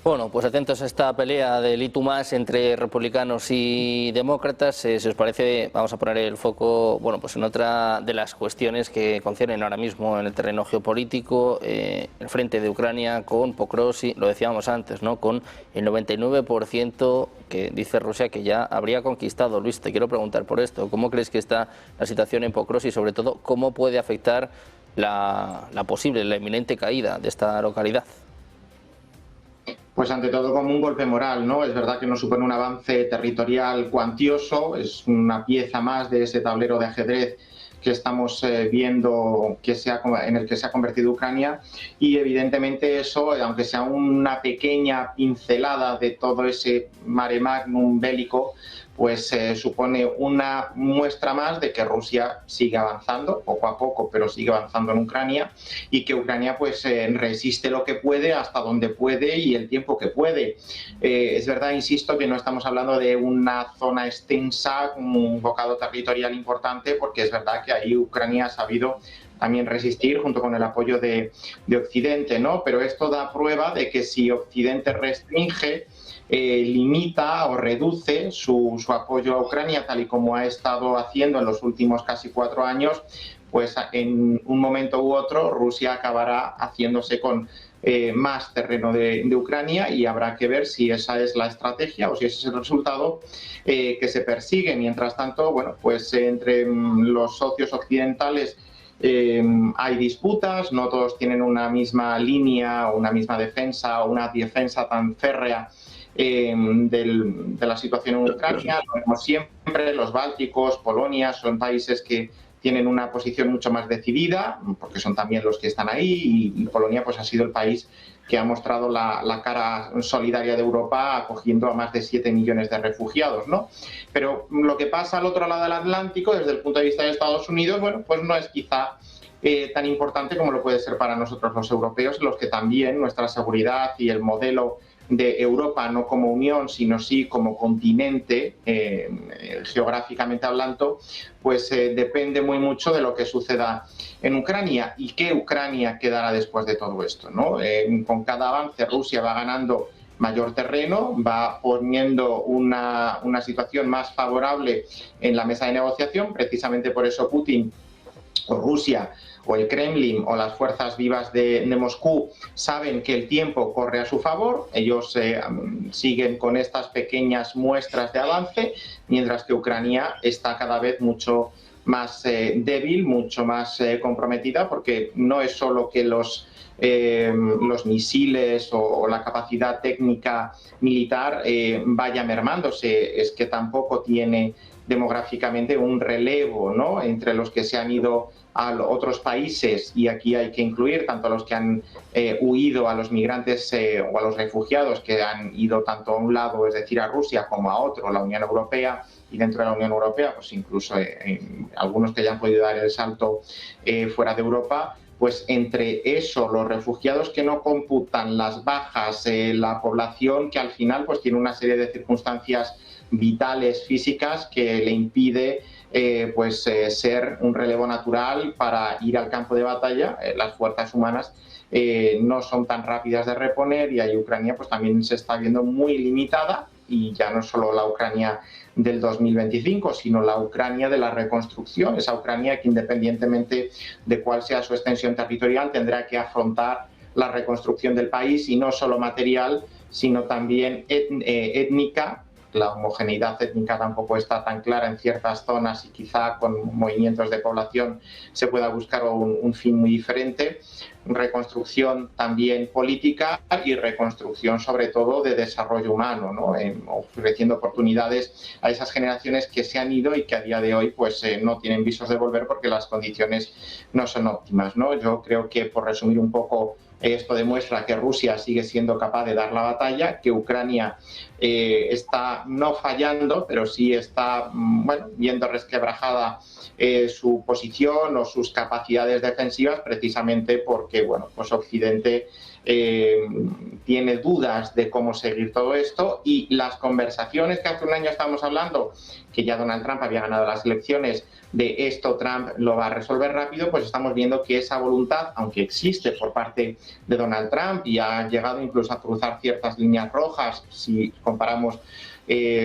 Bueno, pues atentos a esta pelea del y tú más entre republicanos y demócratas. Si os parece, vamos a poner el foco, bueno, pues en otra de las cuestiones que conciernen ahora mismo en el terreno geopolítico, el frente de Ucrania con Pokrovsky, lo decíamos antes, ¿no? Con el 99% que dice Rusia que ya habría conquistado. Luis, te quiero preguntar por esto. ¿Cómo crees que está la situación en Pokrovsky y sobre todo cómo puede afectar la posible, la inminente caída de esta localidad? Pues ante todo como un golpe moral, ¿no? Es verdad que nos supone un avance territorial cuantioso, es una pieza más de ese tablero de ajedrez que estamos viendo en el que se ha convertido Ucrania, y evidentemente eso, aunque sea una pequeña pincelada de todo ese mare magnum bélico, pues supone una muestra más de que Rusia sigue avanzando, poco a poco, pero sigue avanzando en Ucrania, y que Ucrania pues resiste lo que puede, hasta donde puede y el tiempo que puede. Es verdad, insisto, que no estamos hablando de una zona extensa, un bocado territorial importante, porque es verdad que ahí Ucrania ha sabido también resistir junto con el apoyo de Occidente, ¿no? Pero esto da prueba de que si Occidente restringe, limita o reduce su apoyo a Ucrania, tal y como ha estado haciendo en los últimos casi 4 años, pues en un momento u otro Rusia acabará haciéndose con más terreno de Ucrania, y habrá que ver si esa es la estrategia o si ese es el resultado que se persigue. Mientras tanto, bueno, pues entre los socios occidentales hay disputas, no todos tienen una misma línea, una misma defensa o una defensa tan férrea de la situación en Ucrania. Lo vemos siempre, los bálticos, Polonia, son países que tienen una posición mucho más decidida, porque son también los que están ahí, y Polonia pues ha sido el país que ha mostrado la cara solidaria de Europa acogiendo a más de 7 millones de refugiados, ¿no? Pero lo que pasa al otro lado del Atlántico, desde el punto de vista de Estados Unidos, bueno, pues no es quizá tan importante como lo puede ser para nosotros los europeos, los que también nuestra seguridad y el modelo de Europa, no como unión, sino sí como continente, geográficamente hablando, pues depende muy mucho de lo que suceda en Ucrania y qué Ucrania quedará después de todo esto, ¿no? Con cada avance Rusia va ganando mayor terreno, va poniendo una situación más favorable en la mesa de negociación. Precisamente por eso Putin o Rusia o el Kremlin o las fuerzas vivas de Moscú saben que el tiempo corre a su favor. Ellos siguen con estas pequeñas muestras de avance, mientras que Ucrania está cada vez mucho más débil, mucho más comprometida, porque no es solo que los misiles o la capacidad técnica militar vaya mermándose, es que tampoco tiene demográficamente un relevo, ¿no?, entre los que se han ido a otros países, y aquí hay que incluir tanto a los que han huido, a los migrantes o a los refugiados que han ido tanto a un lado, es decir, a Rusia, como a otro, la Unión Europea, y dentro de la Unión Europea, pues incluso algunos que ya han podido dar el salto fuera de Europa. Pues entre eso, los refugiados que no computan, las bajas, la población que al final pues tiene una serie de circunstancias vitales, físicas, que le impide ser un relevo natural para ir al campo de batalla. Las fuerzas humanas no son tan rápidas de reponer, y ahí Ucrania pues también se está viendo muy limitada, y ya no solo la Ucrania del 2025, sino la Ucrania de la reconstrucción, esa Ucrania que, independientemente de cuál sea su extensión territorial, tendrá que afrontar la reconstrucción del país, y no solo material, sino también étnica. La homogeneidad étnica tampoco está tan clara en ciertas zonas, y quizá con movimientos de población se pueda buscar un fin muy diferente. Reconstrucción también política, y reconstrucción sobre todo de desarrollo humano, ¿no?, ofreciendo oportunidades a esas generaciones que se han ido y que a día de hoy pues no tienen visos de volver porque las condiciones no son óptimas, ¿no? Yo creo que, por resumir un poco, esto demuestra que Rusia sigue siendo capaz de dar la batalla, que Ucrania está no fallando, pero sí está viendo resquebrajada su posición o sus capacidades defensivas, precisamente porque pues Occidente tiene dudas de cómo seguir todo esto, y las conversaciones que hace un año estábamos hablando, que ya Donald Trump había ganado las elecciones, de esto Trump lo va a resolver rápido, pues estamos viendo que esa voluntad, aunque existe por parte de Donald Trump y ha llegado incluso a cruzar ciertas líneas rojas, si comparamos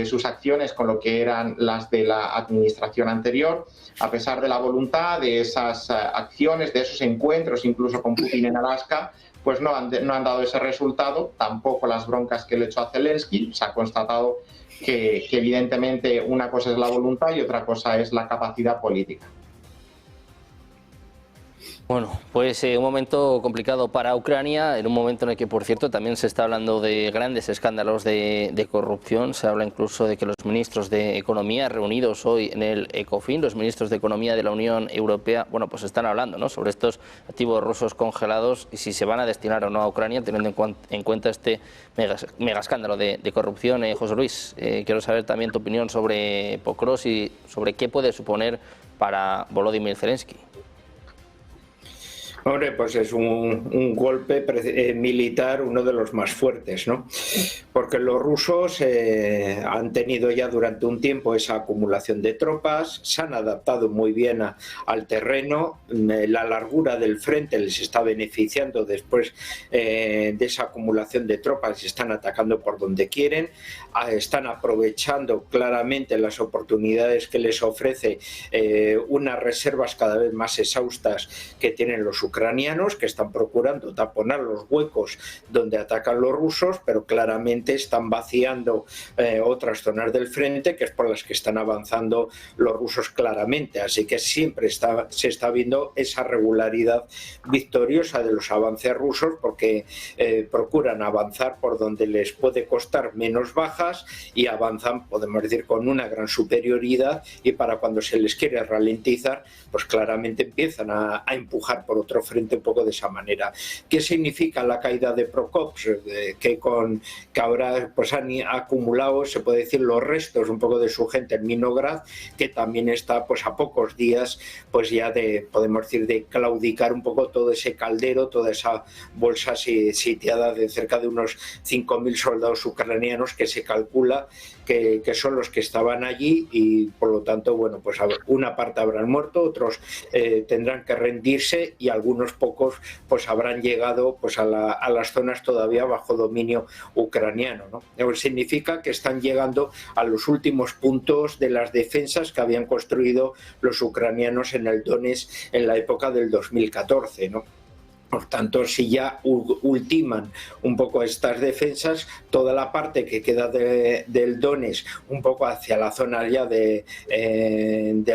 sus acciones con lo que eran las de la administración anterior, a pesar de la voluntad, de esas acciones, de esos encuentros, incluso con Putin en Alaska, pues no han dado ese resultado, tampoco las broncas que le echó a Zelensky. Se ha constatado que evidentemente una cosa es la voluntad y otra cosa es la capacidad política. Bueno, pues un momento complicado para Ucrania, en un momento en el que, por cierto, también se está hablando de grandes escándalos de corrupción. Se habla incluso de que los ministros de Economía reunidos hoy en el ECOFIN, los ministros de Economía de la Unión Europea, bueno, pues están hablando, ¿no?, sobre estos activos rusos congelados y si se van a destinar o no a Ucrania, teniendo en cuenta este mega escándalo de corrupción. José Luis, quiero saber también tu opinión sobre Pokros y sobre qué puede suponer para Volodymyr Zelensky. Hombre, pues es un golpe militar, uno de los más fuertes, ¿no? Porque los rusos han tenido ya durante un tiempo esa acumulación de tropas, se han adaptado muy bien al terreno, la largura del frente les está beneficiando después de esa acumulación de tropas y están atacando por donde quieren, están aprovechando claramente las oportunidades que les ofrece unas reservas cada vez más exhaustas que tienen los ucranianos, que están procurando taponar los huecos donde atacan los rusos, pero claramente están vaciando otras zonas del frente, que es por las que están avanzando los rusos claramente. Así que siempre se está viendo esa regularidad victoriosa de los avances rusos, porque procuran avanzar por donde les puede costar menos bajas y avanzan, podemos decir, con una gran superioridad, y para cuando se les quiere ralentizar, pues claramente empiezan a empujar por otro frente un poco de esa manera. ¿Qué significa la caída de Prokopsk? Que ahora pues han acumulado, se puede decir, los restos un poco de su gente en Minograd, que también está pues a pocos días pues ya de, podemos decir, de claudicar un poco todo ese caldero, toda esa bolsa sitiada de cerca de unos 5.000 soldados ucranianos que se calcula que son los que estaban allí, y por lo tanto, bueno, pues una parte habrán muerto, otros tendrán que rendirse y algunos pocos pues habrán llegado pues a las zonas todavía bajo dominio ucraniano, ¿no? Significa que están llegando a los últimos puntos de las defensas que habían construido los ucranianos en el Donetsk en la época del 2014, ¿no? Por tanto, si ya ultiman un poco estas defensas, toda la parte que queda del Donetsk, un poco hacia la zona ya del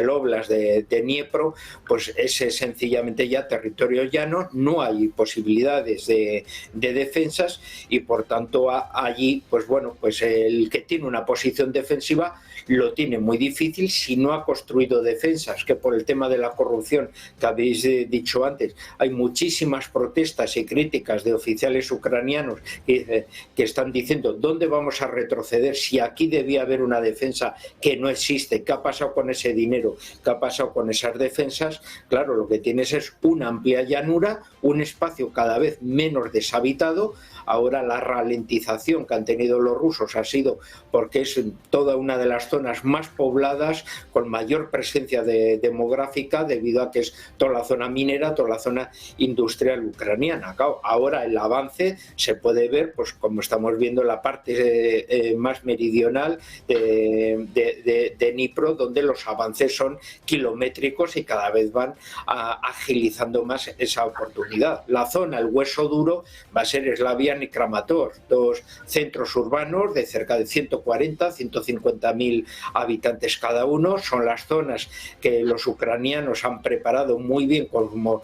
Oblast de Dniepro, pues es sencillamente ya territorio llano, no hay posibilidades de defensas, y por tanto allí, pues bueno, pues el que tiene una posición defensiva lo tiene muy difícil si no ha construido defensas, que por el tema de la corrupción que habéis dicho antes, hay muchísimas protestas y críticas de oficiales ucranianos que están diciendo ¿dónde vamos a retroceder si aquí debía haber una defensa que no existe? ¿Qué ha pasado con ese dinero? ¿Qué ha pasado con esas defensas? Claro, lo que tienes es una amplia llanura, un espacio cada vez menos deshabitado. Ahora la ralentización que han tenido los rusos ha sido porque es toda una de las zonas más pobladas, con mayor presencia demográfica, debido a que es toda la zona minera, toda la zona industrial ucraniana. Claro, ahora el avance se puede ver, pues como estamos viendo en la parte más meridional de Dnipro, donde los avances son kilométricos y cada vez van agilizando más esa oportunidad. La zona, el hueso duro, va a ser Slavia y Kramatorsk, dos centros urbanos de cerca de 140-150.000 habitantes cada uno. Son las zonas que los ucranianos han preparado muy bien como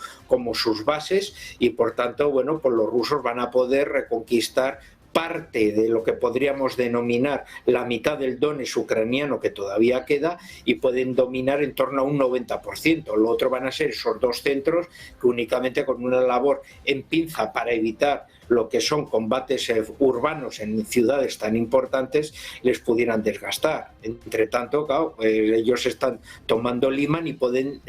sus bases, y por tanto, bueno, pues los rusos van a poder reconquistar parte de lo que podríamos denominar la mitad del Donetsk ucraniano que todavía queda, y pueden dominar en torno a un 90%. Lo otro van a ser esos dos centros que únicamente con una labor en pinza para evitar lo que son combates urbanos en ciudades tan importantes les pudieran desgastar. Entre tanto, claro, ellos están tomando Liman y pueden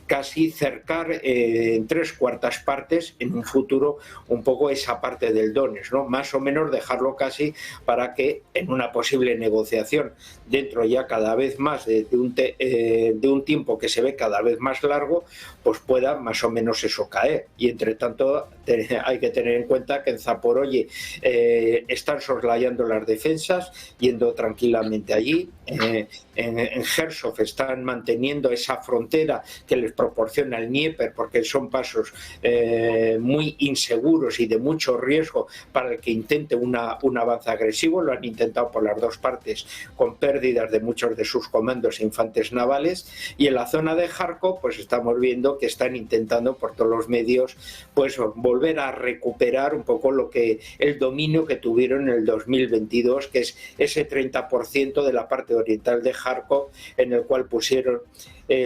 casi cercar en 3/4 partes en un futuro un poco esa parte del Donetsk, ¿no? Más o menos dejarlo casi para que en una posible negociación dentro ya cada vez más de un tiempo que se ve cada vez más largo, pues pueda más o menos eso caer. Y entre tanto hay que tener en cuenta que en Zaporozhye están soslayando las defensas, yendo tranquilamente allí. En Jersov están manteniendo esa frontera que les proporciona el Dnieper, porque son pasos muy inseguros y de mucho riesgo para el que intente un avance agresivo. Lo han intentado por las dos partes, con pérdidas de muchos de sus comandos e infantes navales. Y en la zona de Kharkov pues estamos viendo que están intentando por todos los medios pues volver a recuperar un poco el dominio que tuvieron en el 2022, que es ese 30% de la parte oriental de Kharkov, en el cual pusieron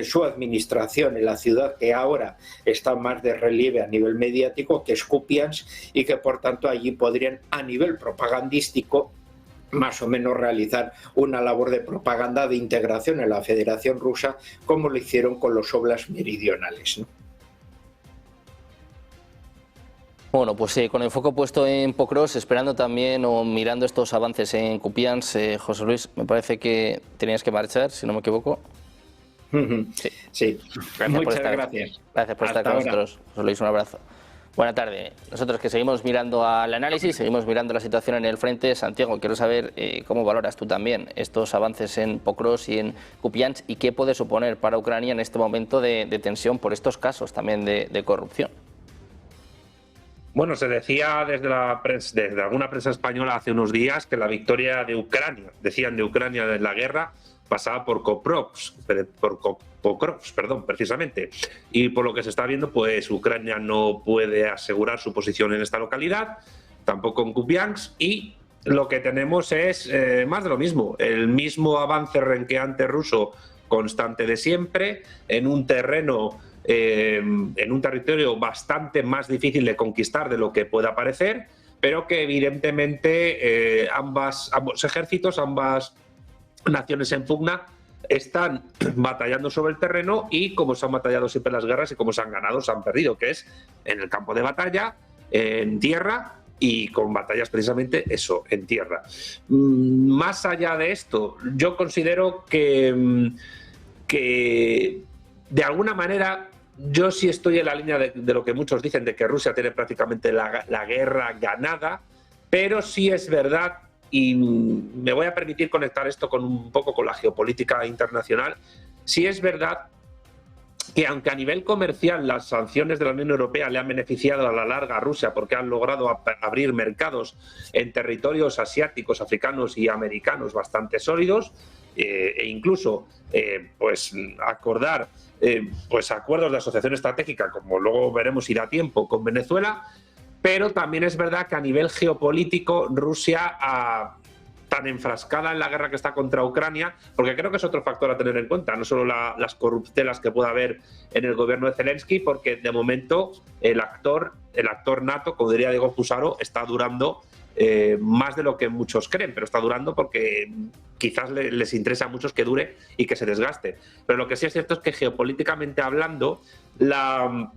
su administración en la ciudad que ahora está más de relieve a nivel mediático, que es Kupiansk, y que por tanto allí podrían a nivel propagandístico más o menos realizar una labor de propaganda de integración en la Federación Rusa, como lo hicieron con los oblasts meridionales, ¿no? Bueno, pues con el foco puesto en Pokrovsk, esperando también o mirando estos avances en Kupiansk, José Luis, me parece que tenías que marchar, si no me equivoco. Sí. Muchas gracias. Gracias por estar con nosotros, José Luis, un abrazo. Buena tarde. Nosotros que seguimos mirando al análisis, seguimos mirando la situación en el frente. Santiago, quiero saber cómo valoras tú también estos avances en Pokrovsk y en Kupiansk y qué puede suponer para Ucrania en este momento de tensión por estos casos también de corrupción. Bueno, se decía desde alguna prensa española hace unos días que la victoria de Ucrania, decían de Ucrania en la guerra, pasaba por Pokrovsk, precisamente. Y por lo que se está viendo, pues Ucrania no puede asegurar su posición en esta localidad, tampoco en Kupiansk, y lo que tenemos es más de lo mismo, el mismo avance renqueante ruso constante de siempre, en un terreno, en un territorio bastante más difícil de conquistar de lo que pueda parecer, pero que evidentemente ambos ejércitos, ambas naciones en pugna, están batallando sobre el terreno, y como se han batallado siempre las guerras y como se han ganado, se han perdido, que es en el campo de batalla, en tierra, y con batallas precisamente eso, en tierra. Más allá de esto, yo considero que de alguna manera yo sí estoy en la línea de lo que muchos dicen, de que Rusia tiene prácticamente la guerra ganada, pero sí es verdad, y me voy a permitir conectar esto un poco con la geopolítica internacional, sí es verdad que aunque a nivel comercial las sanciones de la Unión Europea le han beneficiado a la larga a Rusia porque han logrado abrir mercados en territorios asiáticos, africanos y americanos bastante sólidos, e incluso pues acordar pues acuerdos de asociación estratégica, como luego veremos irá a tiempo, con Venezuela, pero también es verdad que a nivel geopolítico Rusia tan enfrascada en la guerra que está contra Ucrania, porque creo que es otro factor a tener en cuenta, no solo las corruptelas que pueda haber en el gobierno de Zelensky, porque de momento el actor nato, como diría Diego Fusaro, está durando más de lo que muchos creen, pero está durando porque quizás les interesa a muchos que dure y que se desgaste. Pero lo que sí es cierto es que geopolíticamente hablando, la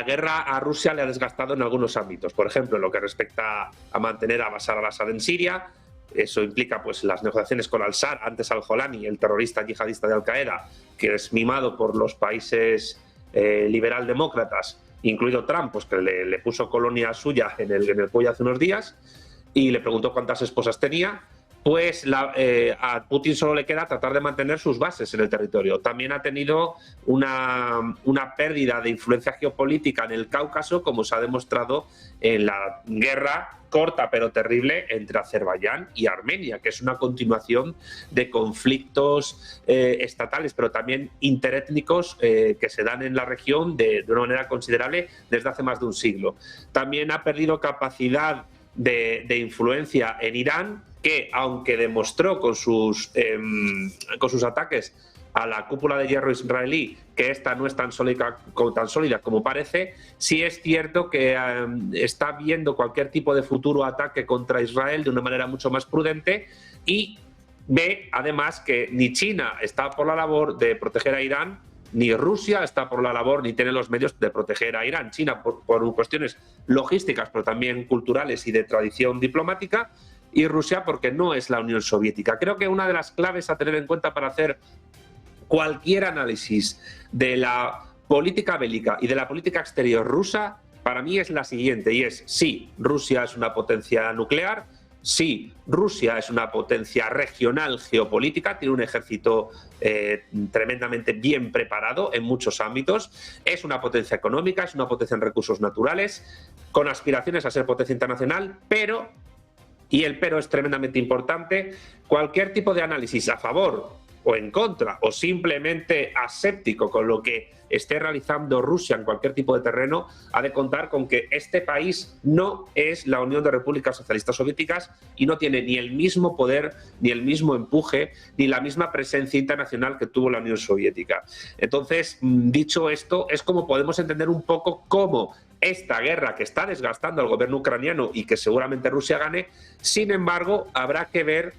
guerra a Rusia le ha desgastado en algunos ámbitos. Por ejemplo, en lo que respecta a mantener a Bashar al-Assad en Siria. Eso implica pues las negociaciones con al-Assad, antes al-Jolani, el terrorista yihadista de Al-Qaeda, que es mimado por los países liberal-demócratas, incluido Trump, pues que le puso colonia suya en el cuello hace unos días y le preguntó cuántas esposas tenía. Pues a Putin solo le queda tratar de mantener sus bases en el territorio. También ha tenido una pérdida de influencia geopolítica en el Cáucaso, como se ha demostrado en la guerra corta pero terrible entre Azerbaiyán y Armenia, que es una continuación de conflictos estatales, pero también interétnicos que se dan en la región de una manera considerable desde hace más de un siglo. También ha perdido capacidad de influencia en Irán, que aunque demostró con sus ataques a la cúpula de hierro israelí que esta no es tan sólida como parece, sí es cierto que está viendo cualquier tipo de futuro ataque contra Israel de una manera mucho más prudente y ve además que ni China está por la labor de proteger a Irán, ni Rusia está por la labor ni tiene los medios de proteger a Irán. China por cuestiones logísticas, pero también culturales y de tradición diplomática, y Rusia porque no es la Unión Soviética. Creo que una de las claves a tener en cuenta para hacer cualquier análisis de la política bélica y de la política exterior rusa, para mí es la siguiente, y es: sí, Rusia es una potencia nuclear, sí, Rusia es una potencia regional geopolítica, tiene un ejército tremendamente bien preparado en muchos ámbitos, es una potencia económica, es una potencia en recursos naturales, con aspiraciones a ser potencia internacional, pero, y el pero es tremendamente importante, cualquier tipo de análisis a favor o en contra, o simplemente aséptico con lo que esté realizando Rusia en cualquier tipo de terreno, ha de contar con que este país no es la Unión de Repúblicas Socialistas Soviéticas y no tiene ni el mismo poder, ni el mismo empuje, ni la misma presencia internacional que tuvo la Unión Soviética. Entonces, dicho esto, es como podemos entender un poco cómo esta guerra que está desgastando al gobierno ucraniano y que seguramente Rusia gane, sin embargo, habrá que ver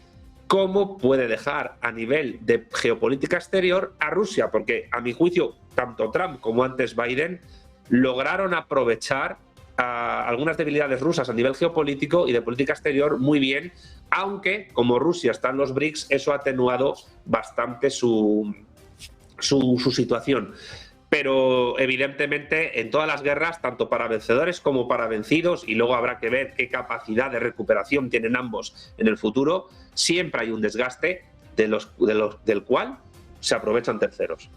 cómo puede dejar a nivel de geopolítica exterior a Rusia, porque a mi juicio tanto Trump como antes Biden lograron aprovechar algunas debilidades rusas a nivel geopolítico y de política exterior muy bien, aunque como Rusia está en los BRICS, eso ha atenuado bastante su situación. Pero evidentemente en todas las guerras, tanto para vencedores como para vencidos, y luego habrá que ver qué capacidad de recuperación tienen ambos en el futuro, siempre hay un desgaste del cual se aprovechan terceros.